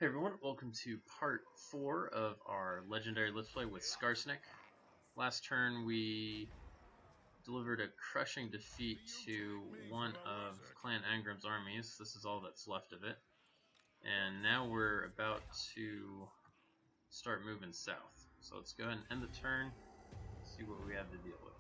Hey everyone, welcome to part 4 of our Legendary Let's Play with Skarsnik. Last turn we delivered a crushing defeat to one of Clan Angram's armies. This is all that's left of it. And now we're about to start moving south. So let's go ahead and end the turn, see what we have to deal with.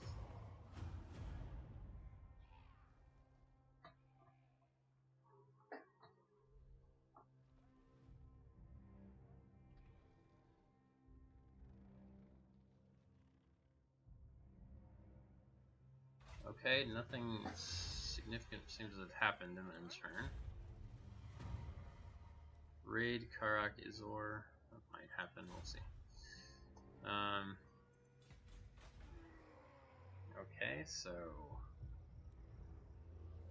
Okay, nothing significant seems to have happened in the end turn. Raid Karak Izor, that might happen, we'll see. Okay, so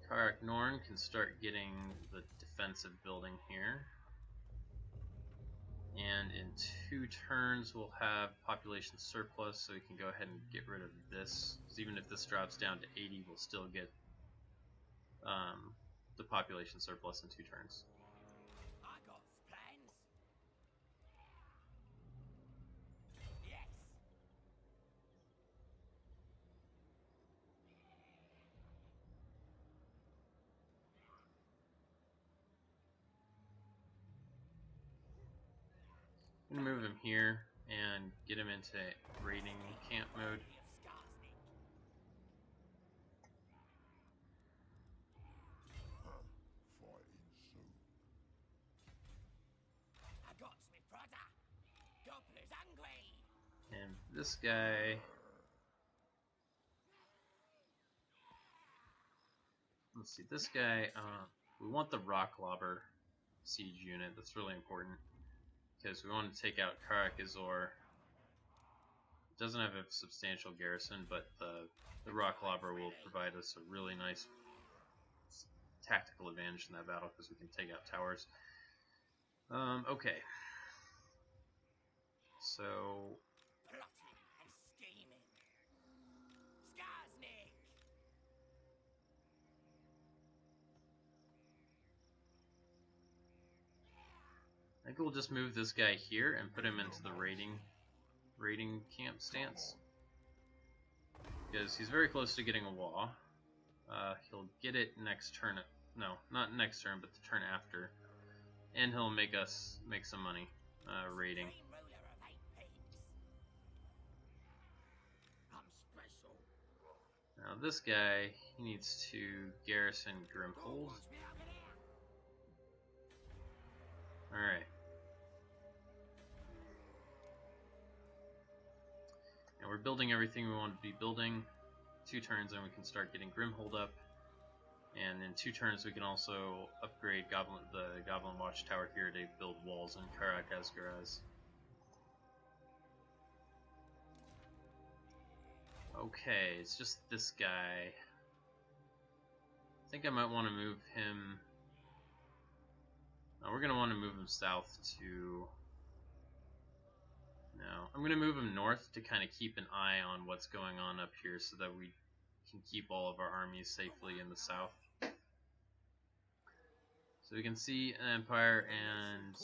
Karak Norn can start getting the defensive building here. And in 2 turns we'll have population surplus, so we can go ahead and get rid of this. Because even if this drops down to 80, we'll still get the population surplus in 2 turns. I got plans. Yes. I'm going to move him here and get him into raiding camp mode. Skarsnik. Fighting soon. I got me brother. Gobbler's hungry. And this guy, let's see, this guy, we want the rock lobber siege unit. That's really important because we want to take out Karak Izor. It doesn't have a substantial garrison, but the rock lobber will provide us a really nice tactical advantage in that battle because we can take out towers. Okay, so Plotting and scheming. Skarsnik. I think we'll just move this guy here and put him into the raiding camp stance because he's very close to getting a wall. He'll get it next turn. No, not next turn, but the turn after, and he'll make us make some money raiding. Supreme ruler of 8 peaks. I'm special. Now this guy, he needs to garrison Grimhold. Watch me up in here. Alright. And we're building everything we want to be building. 2 turns and we can start getting Grimhold up. And in 2 turns we can also upgrade the Goblin Watchtower here to build walls in Karak Azgaraz. Okay, it's just this guy. I think I might want to move him. No, we're going to want to move him south to... No, I'm going to move him north to kind of keep an eye on what's going on up here so that we can keep all of our armies safely in the south. So we can see an empire, and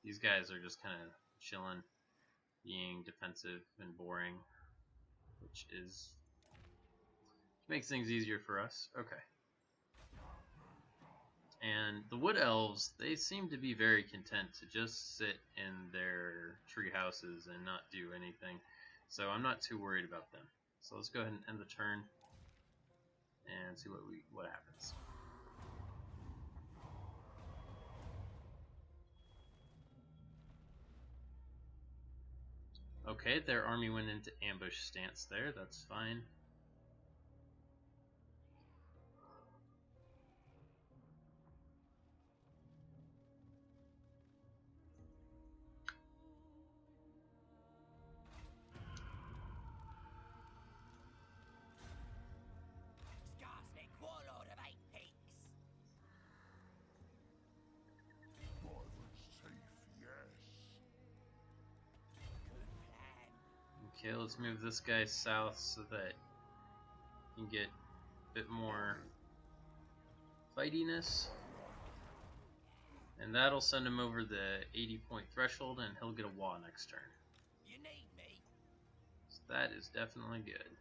these guys are just kind of chilling, being defensive and boring, which makes things easier for us. Okay. And the Wood Elves, they seem to be very content to just sit in their tree houses and not do anything. So I'm not too worried about them. So let's go ahead and end the turn and see what happens. Okay, their army went into ambush stance there. That's fine. Skarsnik, warlord of 8 peaks. Rival's teeth, yes. Good plan. Okay, let's move this guy south so that he can get a bit more fightiness. And that'll send him over the 80-point threshold, and he'll get a Wa next turn. You need me? So that is definitely good.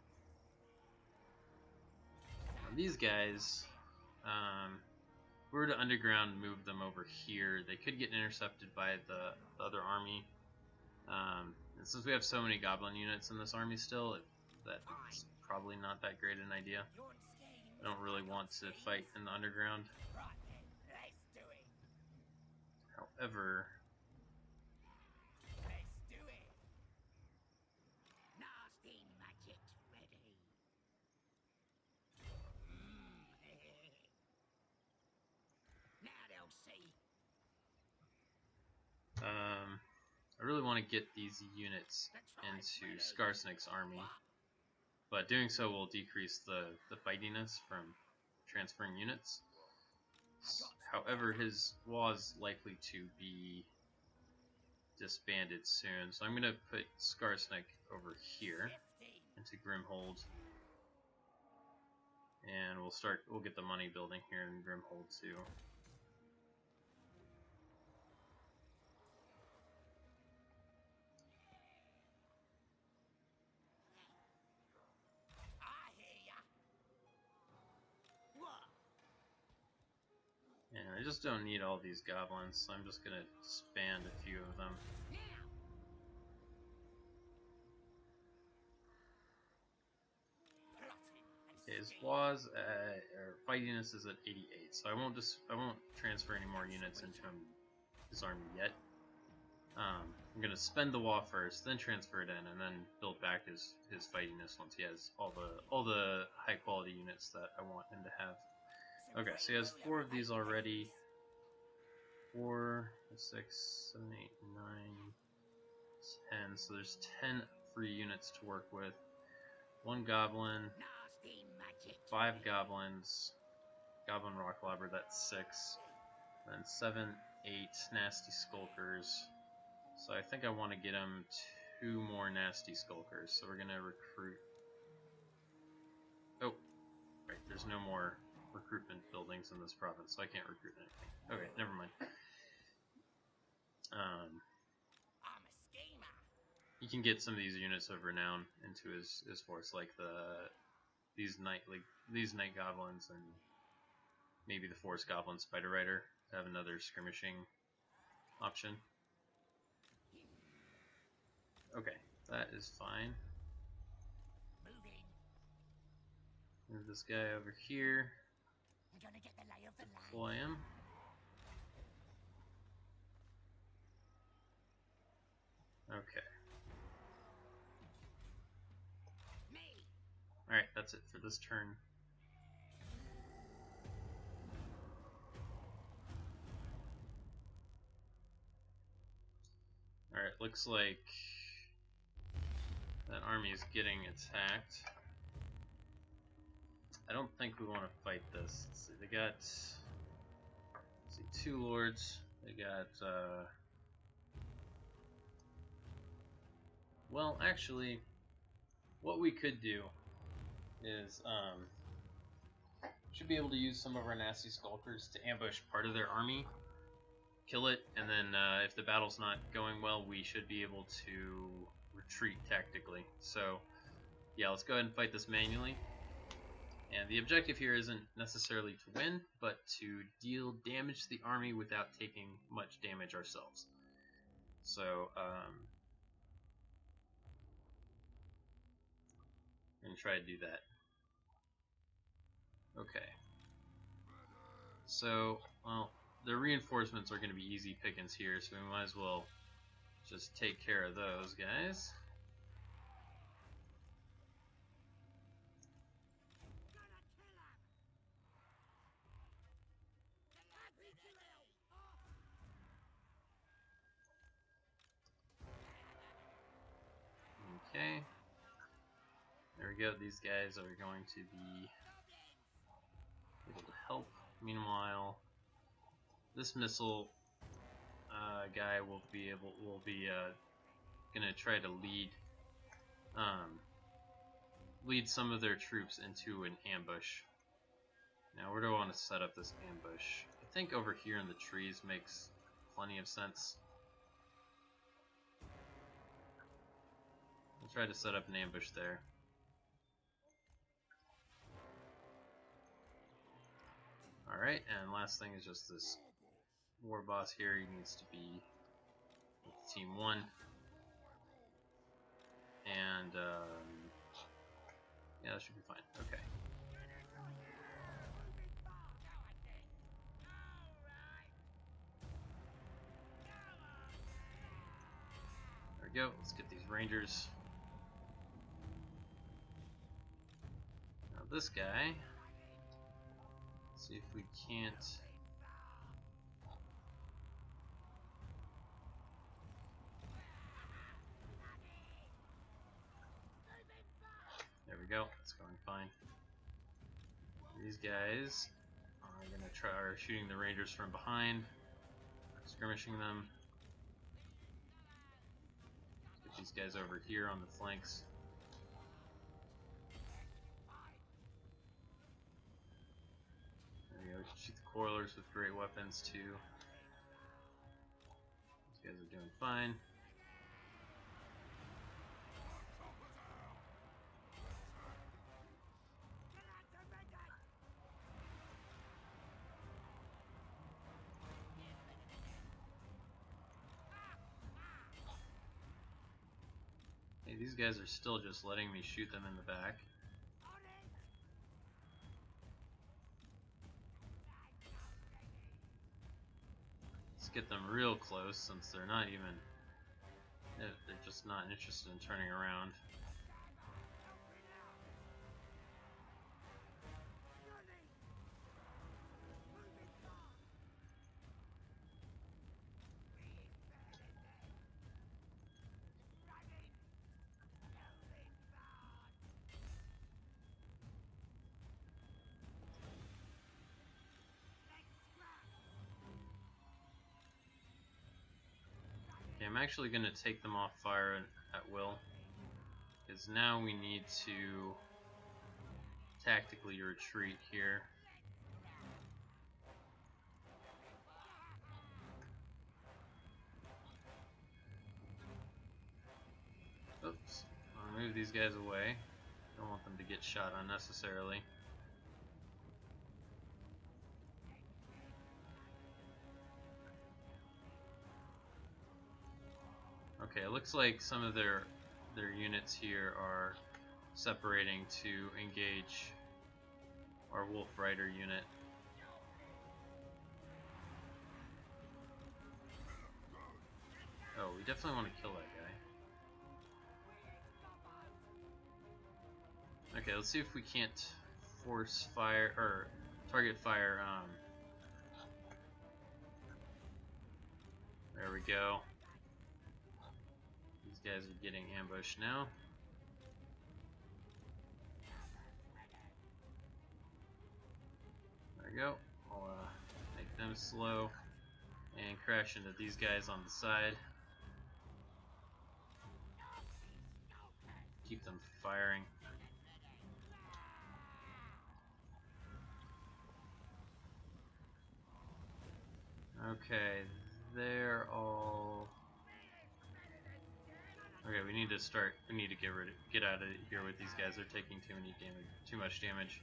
Now these guys, if we were to underground move them over here, they could get intercepted by the other army. And since we have so many goblin units in this army still, that's probably not that great an idea. Your scheme? I don't really want to fight in the underground. Right then, let's do it. However, Let's do it. Nasty magic's ready. Now they'll see. I really want to get these units into Skarsnik's army, but doing so will decrease the fightiness from transferring units. However, his was likely to be disbanded soon, so I'm going to put Skarsnik over here into Grimhold, and we'll get the money building here in Grimhold too. I hear ya. What? And I just don't need all these goblins, so I'm just going to disband a few of them. Now. Okay, his was or fightiness is at 88, so I won't transfer any more units into his army yet. I'm gonna spend the Wa first, then transfer it in, and then build back his fightiness once he has all the high quality units that I want him to have. Okay, so he has 4 of these already. 4, 6, 7, 8, 9, 10. So there's 10 free units to work with. 1 goblin, 5 goblins, goblin rock lobber, that's 6. Then 7, 8 nasty skulkers. So I think I want to get him 2 more nasty skulkers. So we're gonna recruit. Oh, right. There's no more recruitment buildings in this province, so I can't recruit anything. Okay, never mind. I'm a schemer. You can get some of these units of renown into his force, like these night goblins and maybe the forest goblin spider rider to have another skirmishing option. Okay, that is fine. Moving. Move this guy over here. I'm gonna get the lay of the land. Deploy him. Okay. Me. Alright, that's it for this turn. Alright, looks like that army is getting attacked. I don't think we want to fight this. Let's see, they got 2 lords. They got well, actually, what we could do is should be able to use some of our nasty skulkers to ambush part of their army, kill it, and then if the battle's not going well, we should be able to retreat tactically. So yeah, let's go ahead and fight this manually. And the objective here isn't necessarily to win, but to deal damage to the army without taking much damage ourselves. So I'm gonna try to do that. Okay. So, well, the reinforcements are going to be easy pickings here, so we might as well just take care of those guys. Okay. There we go. These guys are going to be able to help. Meanwhile, this missile guy will be gonna try to lead some of their troops into an ambush. Now, where do I want to set up this ambush? I think over here in the trees makes plenty of sense. We'll try to set up an ambush there. Alright, and last thing is just this war boss here. He needs to be with Team 1. And, yeah, that should be fine. Okay. There we go. Let's get these rangers. Now this guy, let's see if we can't. There we go. It's going fine. These guys are gonna try shooting the rangers from behind, skirmishing them. Get these guys over here on the flanks. There we go. Shoot the Quarrelers with great weapons too. These guys are doing fine. Hey, these guys are still just letting me shoot them in the back. Let's get them real close since they're not even, they're just not interested in turning around. Okay, I'm actually going to take them off fire at will, because now we need to tactically retreat here. Oops, I'll move these guys away. Don't want them to get shot unnecessarily. Okay, it looks like some of their units here are separating to engage our Wolf Rider unit. Oh, we definitely want to kill that guy. Okay, let's see if we can't force fire or target fire. There we go. These guys are getting ambushed now. There we go. I'll make them slow and crash into these guys on the side. Keep them firing. Okay, they're all. Okay, we need to start. We need to get out of here with these guys. They're taking too much damage.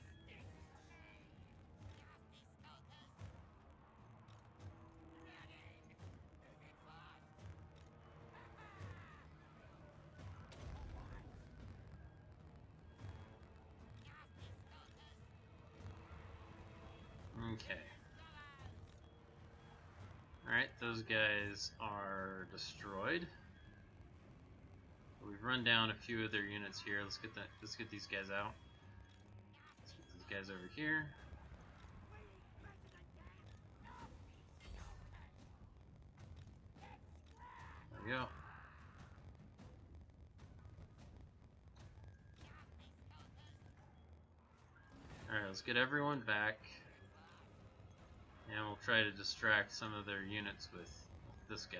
Okay. Alright, those guys are destroyed. We've run down a few of their units here. Let's get these guys out. Let's get these guys over here. There we go. Alright, let's get everyone back. And we'll try to distract some of their units with this guy.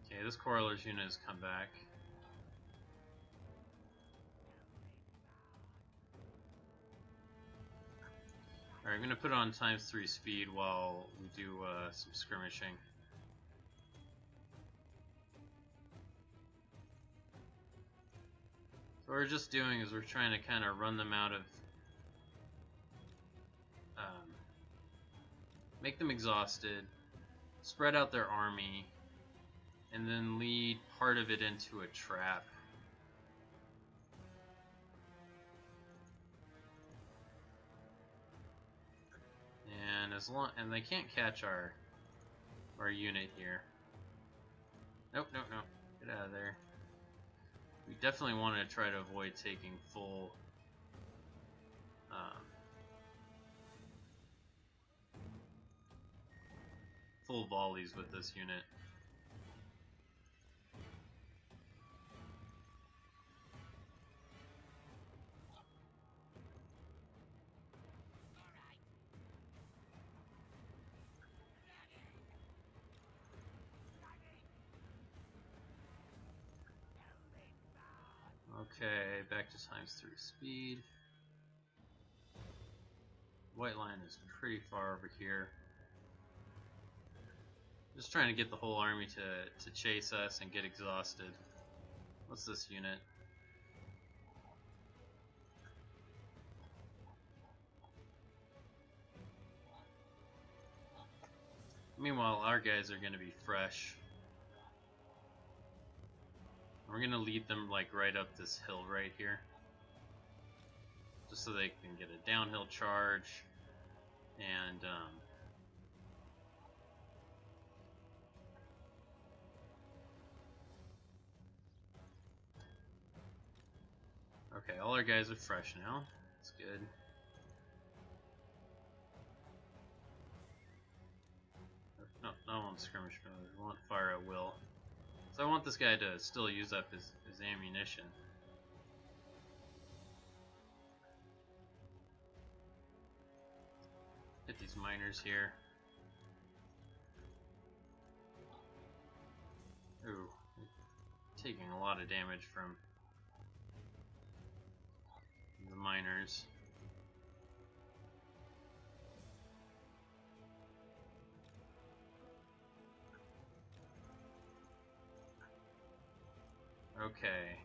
Okay, this Quarrelers unit has come back. Alright, I'm going to put it on ×3 speed while we do some skirmishing. So what we're just doing is we're trying to kind of run them out of... make them exhausted, spread out their army, and then lead part of it into a trap. And they can't catch our unit here. Nope, nope, nope. Get out of there. We definitely want to try to avoid taking full full volleys with this unit. Okay, back to ×3 speed. White line is pretty far over here. Just trying to get the whole army to chase us and get exhausted. What's this unit? Meanwhile, our guys are going to be fresh. We're going to lead them like right up this hill right here. Just so they can get a downhill charge. And okay, all our guys are fresh now. That's good. No, I want skirmish mode. I want fire at will. So I want this guy to still use up his ammunition. Hit these miners here. Ooh, taking a lot of damage from the miners. Okay.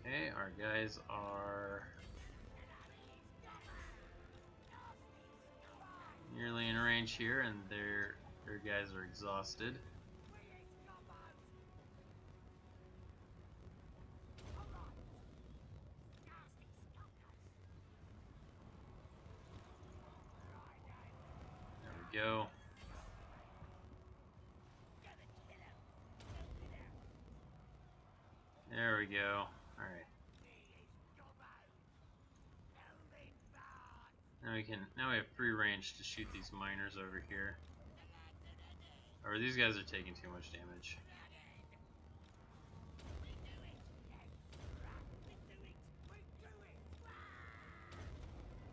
Okay, our guys are nearly in range here, and their guys are exhausted. There we go. There we go. Alright. Now we have free range to shoot these miners over here. Or these guys are taking too much damage.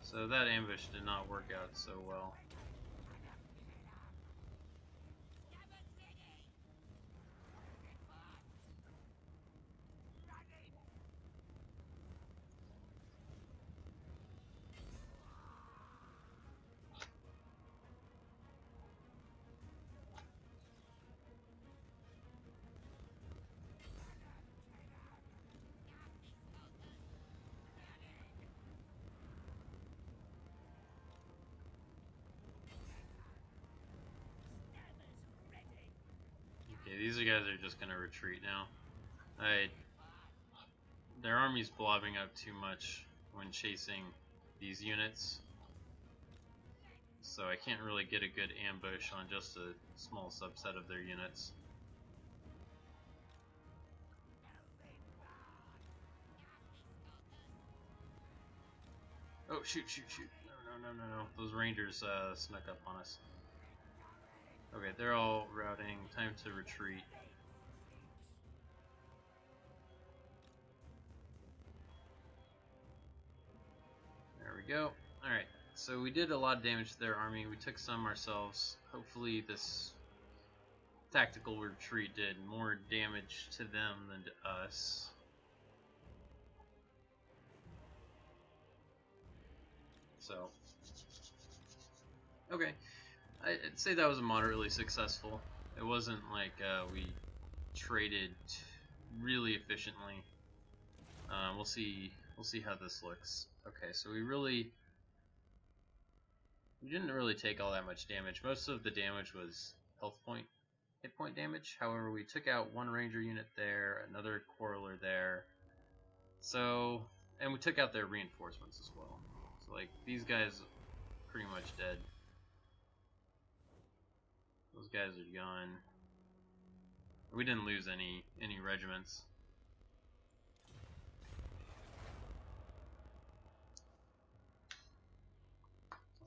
So that ambush did not work out so well. Okay, these guys are just gonna retreat now. Their army's blobbing up too much when chasing these units, so I can't really get a good ambush on just a small subset of their units. Oh, shoot, shoot, shoot. No. Those rangers snuck up on us. Okay, they're all routing. Time to retreat. There we go. Alright, So we did a lot of damage to their army. We took some ourselves. Hopefully this tactical retreat did more damage to them than to us. So, okay. I'd say that was moderately successful. It wasn't like we traded really efficiently. We'll see how this looks. Okay, so we didn't really take all that much damage. Most of the damage was hit point damage. However, we took out one ranger unit there, another quarreler there. So, and we took out their reinforcements as well. So like these guys pretty much dead. Those guys are gone. We didn't lose any regiments.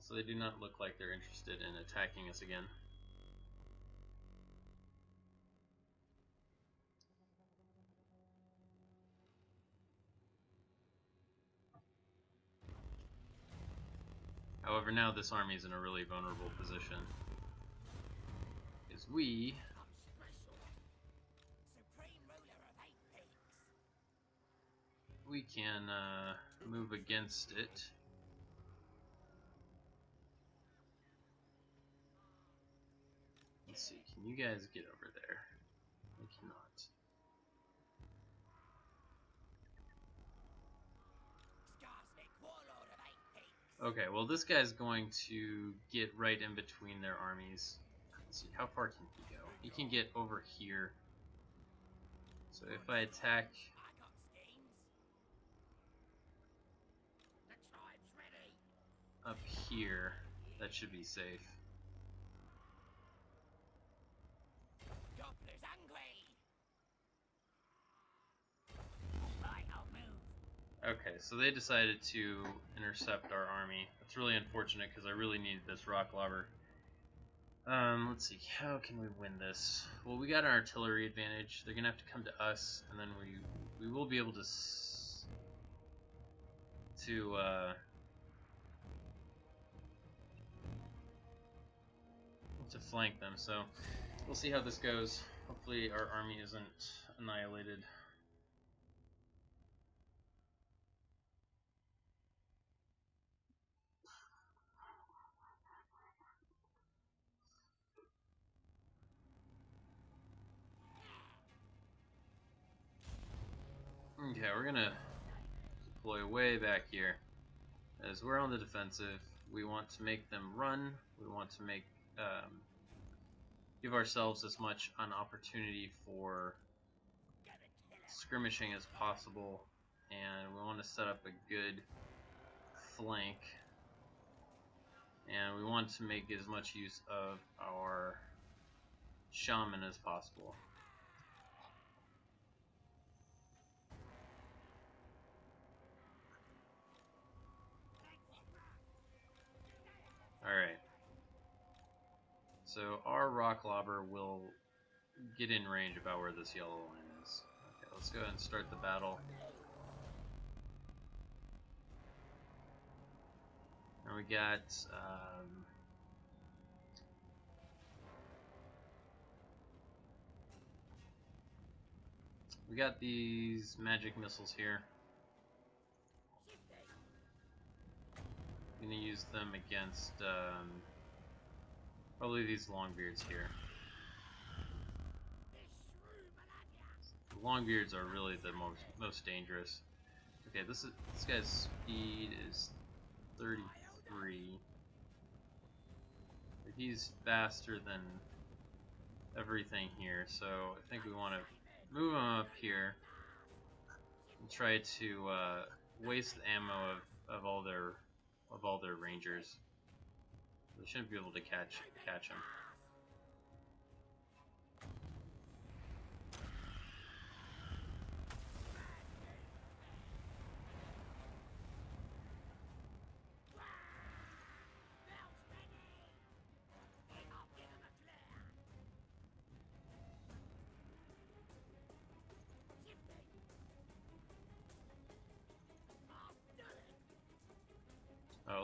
So they do not look like they're interested in attacking us again. However, now this army is in a really vulnerable position. Because we I'm special. Supreme ruler of 8 peaks. we can move against it. Let's see, can you guys get over there? I cannot. Skarsnik, warlord of 8 peaks. Okay, well this guy's going to get right in between their armies. Let's see, how far can he go? He can get over here. So if I attack I got schemes. The tribe's ready. up here, that should be safe. Doppler's angry. Right, I'll move. Okay, so they decided to intercept our army. That's really unfortunate because I really needed this rock lobber. Let's see, how can we win this? Well, we got an artillery advantage. They're gonna have to come to us, and then we will be able to flank them. So we'll see how this goes. Hopefully, our army isn't annihilated. Okay, we're gonna deploy way back here. As we're on the defensive, we want to make them run. We want to make give ourselves as much an opportunity for skirmishing as possible, and we want to set up a good flank, and we want to make as much use of our shaman as possible. Alright. So our rock lobber will get in range about where this yellow line is. Okay, let's go ahead and start the battle. And we got these magic missiles here. I'm gonna use them against probably these longbeards here. The longbeards are really the most dangerous. Okay, this guy's speed is 33. But he's faster than everything here, so I think we want to move him up here and try to waste the ammo of all their rangers. They shouldn't be able to catch him.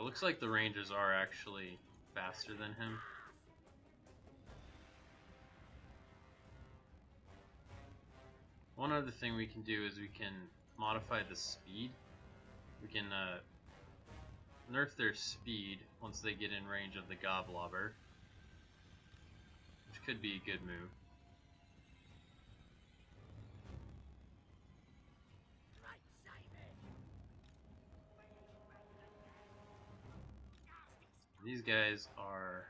it looks like the Rangers are actually faster than him. One other thing we can do is we can modify the speed. We can nerf their speed once they get in range of the Goblobber, which could be a good move. These guys are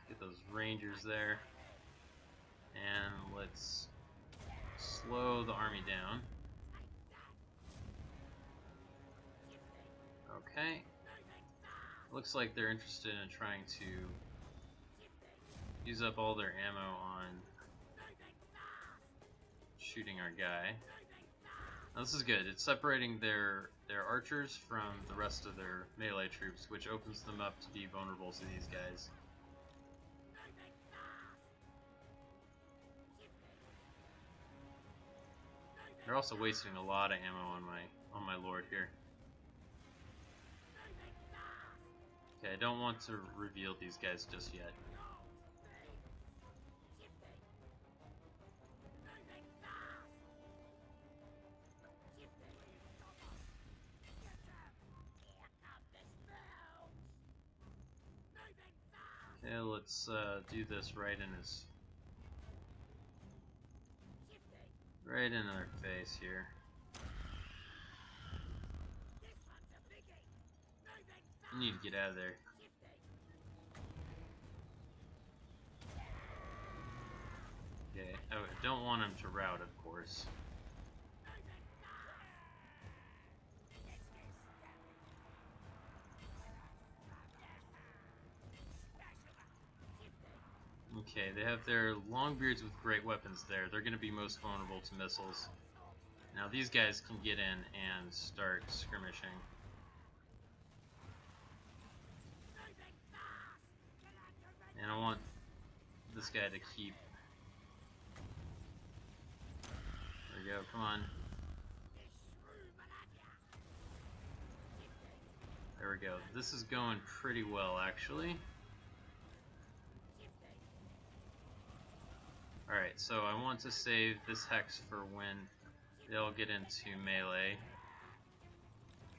get those Rangers there, and let's slow the army down. Okay, looks like they're interested in trying to use up all their ammo on shooting our guy. Now, this is good. It's separating their archers from the rest of their melee troops, which opens them up to be vulnerable to these guys. They're also wasting a lot of ammo on my lord here. Okay, I don't want to reveal these guys just yet. Okay, let's do this right in their face here. You need to get out of there. Okay, I don't want him to rout, of course. Okay, they have their Longbeards with great weapons there. They're going to be most vulnerable to missiles. Now these guys can get in and start skirmishing. And I want this guy to keep... There we go, come on. There we go. This is going pretty well, actually. Alright, so I want to save this hex for when they all get into melee.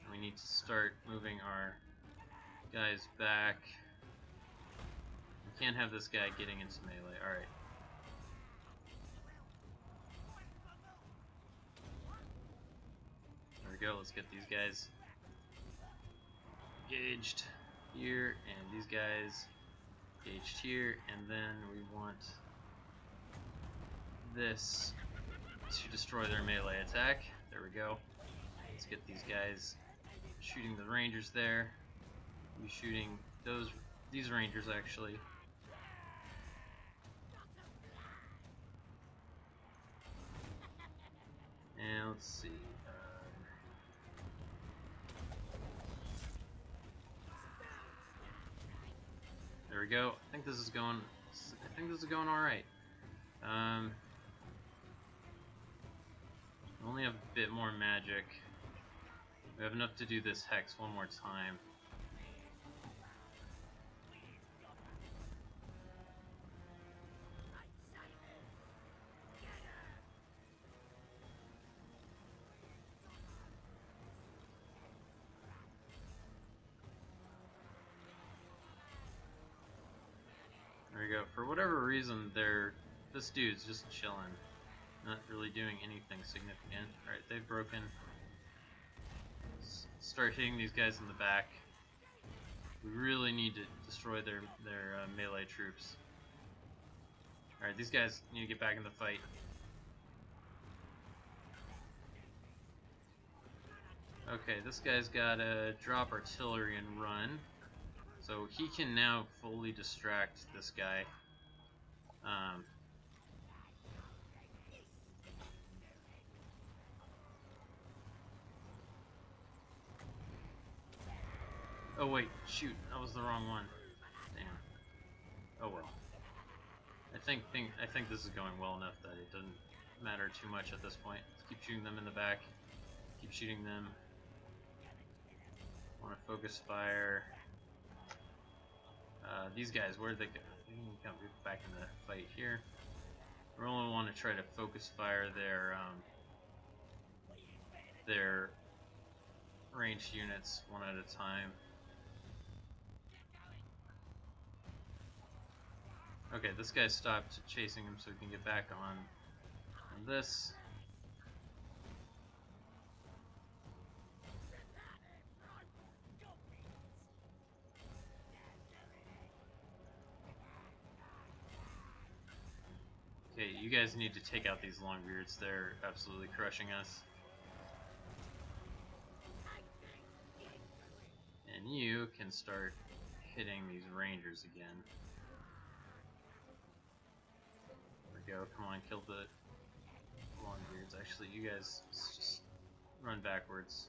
And we need to start moving our guys back. We can't have this guy getting into melee. Alright. There we go, let's get these guys engaged here, and these guys engaged here, and then we want this to destroy their melee attack. There we go. Let's get these guys shooting the Rangers there. We'll be shooting these Rangers actually. And let's see. There we go. I think this is going all right. We only have a bit more magic. We have enough to do this hex one more time. There we go. For whatever reason, this dude's just chilling, not really doing anything significant. Alright, they've broken. Start hitting these guys in the back. We really need to destroy their melee troops. Alright, these guys need to get back in the fight. Okay, this guy's got to drop artillery and run. So he can now fully distract this guy. Oh wait, shoot, that was the wrong one. Damn. Oh well. I think this is going well enough that it doesn't matter too much at this point. Let's keep shooting them in the back. Keep shooting them. Want to focus fire. These guys, where did they go? They can come back in the fight here. We only want to try to focus fire their ranged units one at a time. Okay, this guy stopped chasing him so we can get back on this. Okay, you guys need to take out these longbeards. They're absolutely crushing us. And you can start hitting these rangers again. There we go. Come on, kill the longbeards. Actually, you guys just run backwards.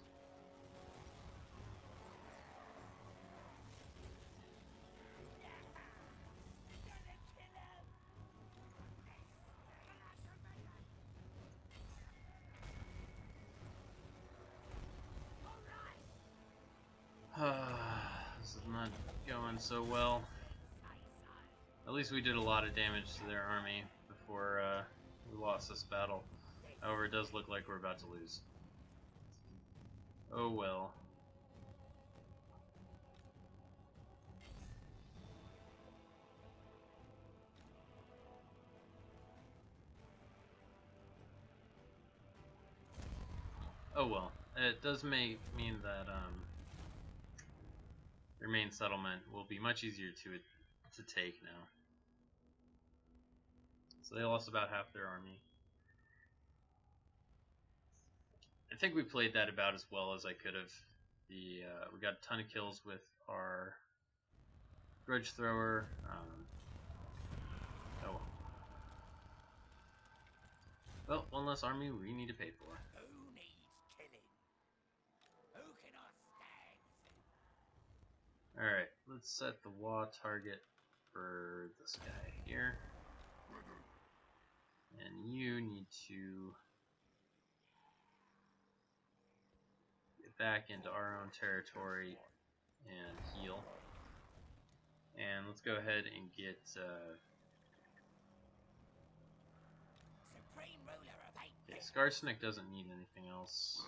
This is not going so well. At least we did a lot of damage to their army before we lost this battle. However, it does look like we're about to lose. Oh well. Oh well. It does mean that their main settlement will be much easier to take now. So they lost about half their army. I think we played that about as well as I could have. We got a ton of kills with our grudge thrower. Oh well, one less army we need to pay for. Who needs killing? Who cannot stand? Alright, let's set the WA target for this guy here. And you need to get back into our own territory and heal. And let's go ahead and get Supreme ruler of eight. okay, Skarsnik doesn't need anything else.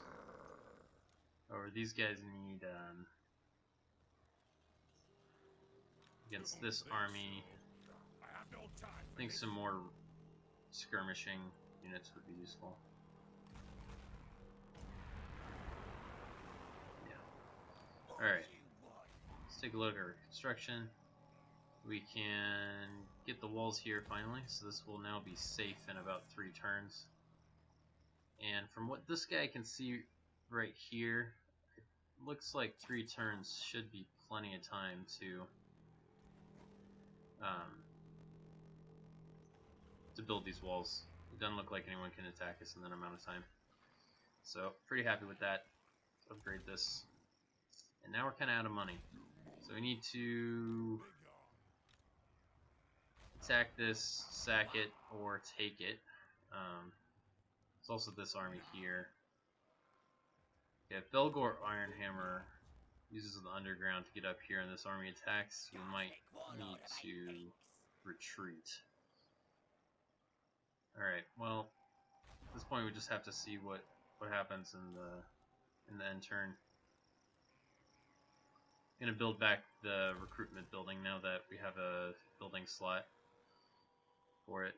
Or these guys need against this army. I have no time. I think some more skirmishing units would be useful. Yeah. Alright. Let's take a look at our construction. We can get the walls here finally, so this will now be safe in about 3 turns. And from what this guy can see right here, it looks like 3 turns should be plenty of time to build these walls. It doesn't look like anyone can attack us in that amount of time. So, pretty happy with that. Let's upgrade this. And now we're kind of out of money. So we need to attack this, sack it, or take it. There's also this army here. Okay, if Belgor Ironhammer uses the underground to get up here and this army attacks, we might need to retreat. Alright, well, at this point we just have to see what happens in the end turn. I'm gonna build back the recruitment building now that we have a building slot for it.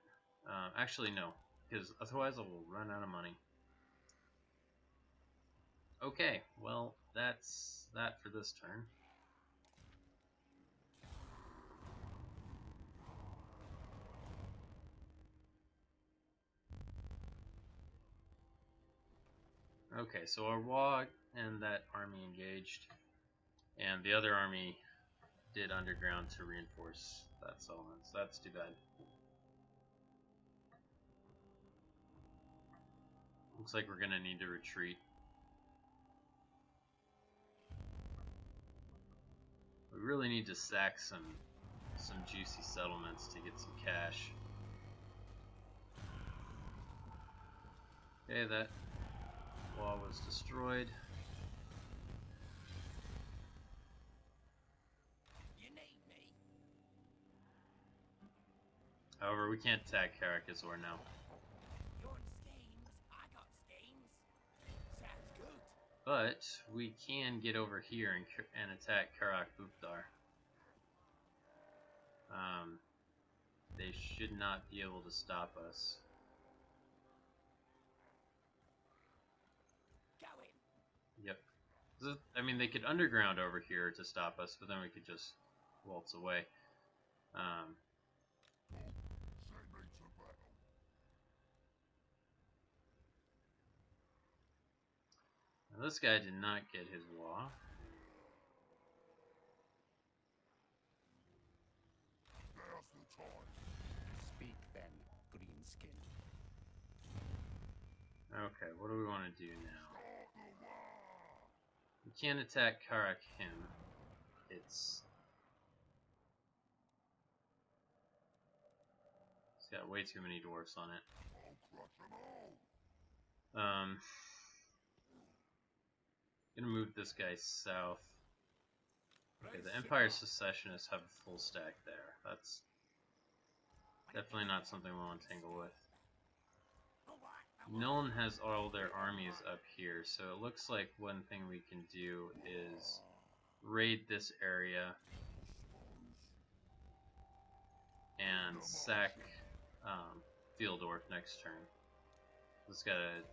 Actually no, because otherwise I will run out of money. Okay, well that's that for this turn. Okay, so our WA and that army engaged, and the other army did underground to reinforce that settlement, so that's too bad. Looks like we're gonna need to retreat. We really need to sack some juicy settlements to get some cash. Okay, that wall was destroyed. You need me? However, we can't attack Karakazor now. You want schemes? I got schemes. Sounds good. But we can get over here and attack Karak Bukdar. They should not be able to stop us. Go in. Yep. I mean, they could underground over here to stop us, but then we could just waltz away. Send me to battle. Now this guy did not get his wall. Now's the time. Speak then, Greenskin. Okay, what do we want to do now? Start the war. We can't attack Karak him. It's got way too many dwarfs on it. I'll crush them all. Gonna move this guy south. Okay, the Empire Secessionists have a full stack there. That's definitely not something we want to tangle with. Nolan has all their armies up here, so it looks like one thing we can do is raid this area and sack Fieldorf next turn. It's got a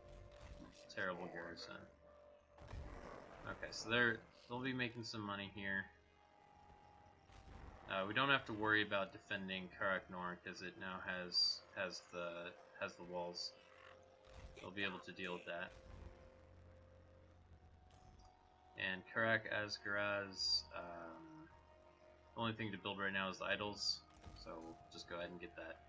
terrible garrison. Okay, so they'll be making some money here. We don't have to worry about defending Karak Nor because it now has the walls. They'll be able to deal with that. And Karak Asgaraz, the only thing to build right now is the idols, so we'll just go ahead and get that.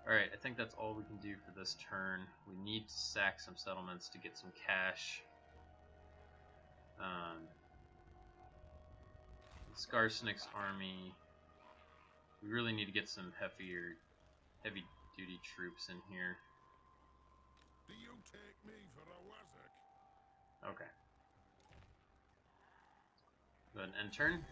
Alright, I think that's all we can do for this turn. We need to sack some settlements to get some cash. Skarsnik's army, we really need to get some heavy duty troops in here. Do you take me for a wazzock? Okay. Go ahead and end turn.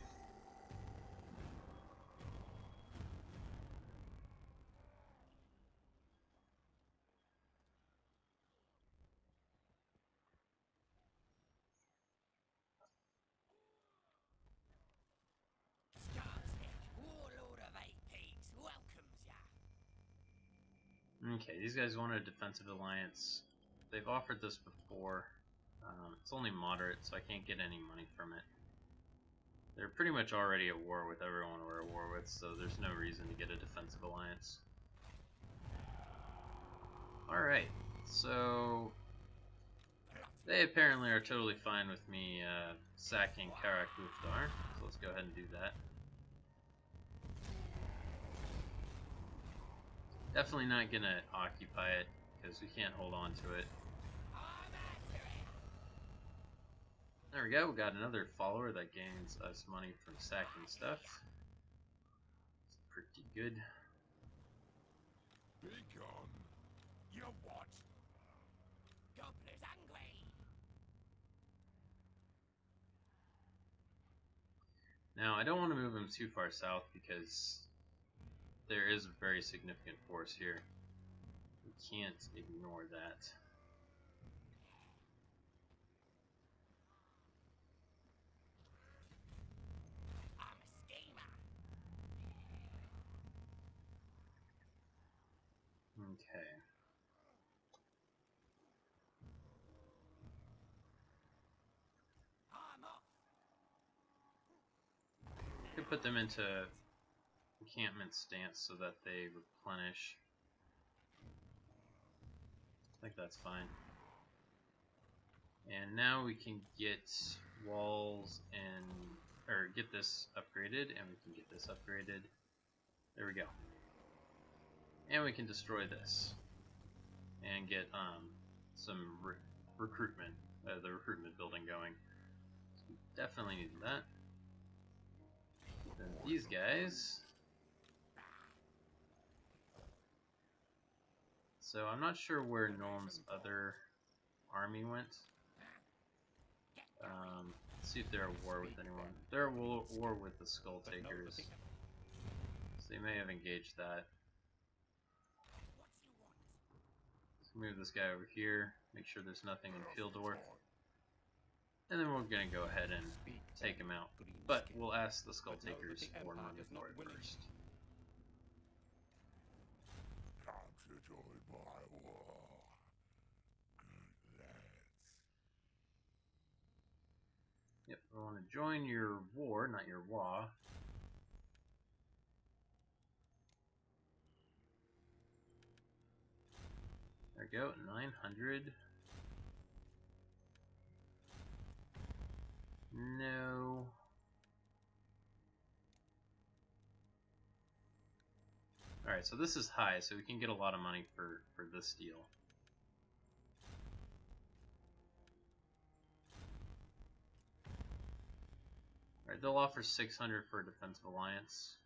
Skarsnik, warlord of eight peaks, welcomes ya. Okay, these guys want a defensive alliance. They've offered this before. It's only moderate, so I can't get any money from it. They're pretty much already at war with everyone we're at war with, so there's no reason to get a defensive alliance. Alright, so they apparently are totally fine with me sacking Karak Bukdar, so let's go ahead and do that. Definitely not gonna occupy it, because we can't hold on to it. I'm after it. There we go, we got another follower that gains us money from sacking stuff. It's pretty good. Be gone. You what? Gobbler's hungry. Now, I don't want to move him too far south because there is a very significant force here. We can't ignore that. I'm a schemer. Okay. I'm off. Could put them into encampment stance so that they replenish. I think that's fine. And now we can get walls or get this upgraded, and we can get this upgraded. There we go. And we can destroy this and get some recruitment, the recruitment building going. So we definitely need that. Then these guys. So I'm not sure where Nolan's other army went. Let's see if they're at war with anyone. They're at war with the Skull Takers. So they may have engaged that. Let's move this guy over here. Make sure there's nothing in Fieldorf. And then we're going to go ahead and take him out. But we'll ask the Skull Takers for Murgathor first. Come to join my war. Good lads. Yep, I want to join your war, not your wa. There we go, 900. No. Alright, so this is high, so we can get a lot of money for this deal. Alright, they'll offer 600 for a defensive alliance.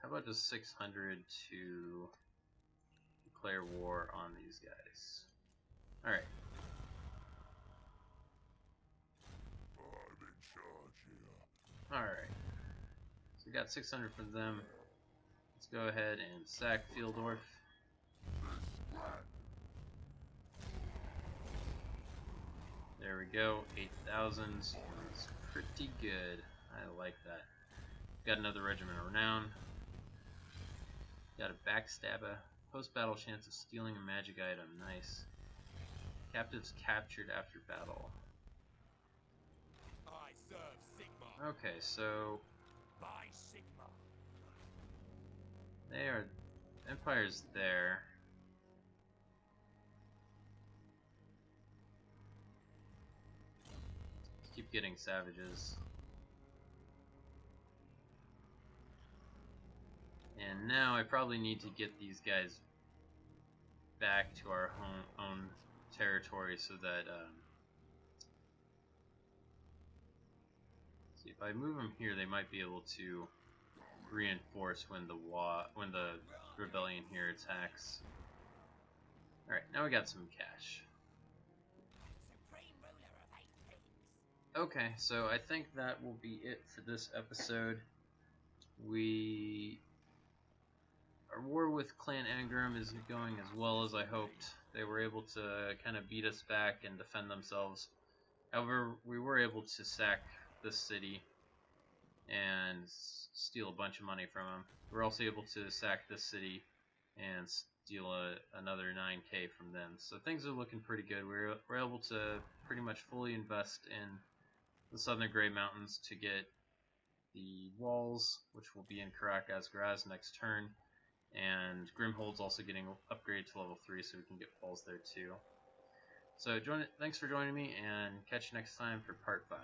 How about just 600 to declare war on these guys? Alright. I'm in charge here. Alright. So we got 600 for them. Let's go ahead and sack Fieldorf. There we go, 8,000. That's pretty good. I like that. Got another regiment of renown. Got a backstabber. Post-battle chance of stealing a magic item. Nice. Captives captured after battle. I serve Sigma. Okay, so By Sigma. they are Empire's there. Keep getting savages. And now I probably need to get these guys back to our own territory so that see, if I move them here, they might be able to reinforce when the rebellion here attacks. All right, now we got some cash. Supreme ruler of 8 kings. Okay, so I think that will be it for this episode. Our war with Clan Angram is going as well as I hoped. They were able to kind of beat us back and defend themselves. However, we were able to sack this city and steal a bunch of money from them. We were also able to sack this city and steal another 9k from them. So things are looking pretty good. We're able to pretty much fully invest in the Southern Grey Mountains to get the walls, which will be in Karakaz next turn. And Grimhold's also getting upgraded to level 3, so we can get falls there too. So thanks for joining me, and catch you next time for part 5.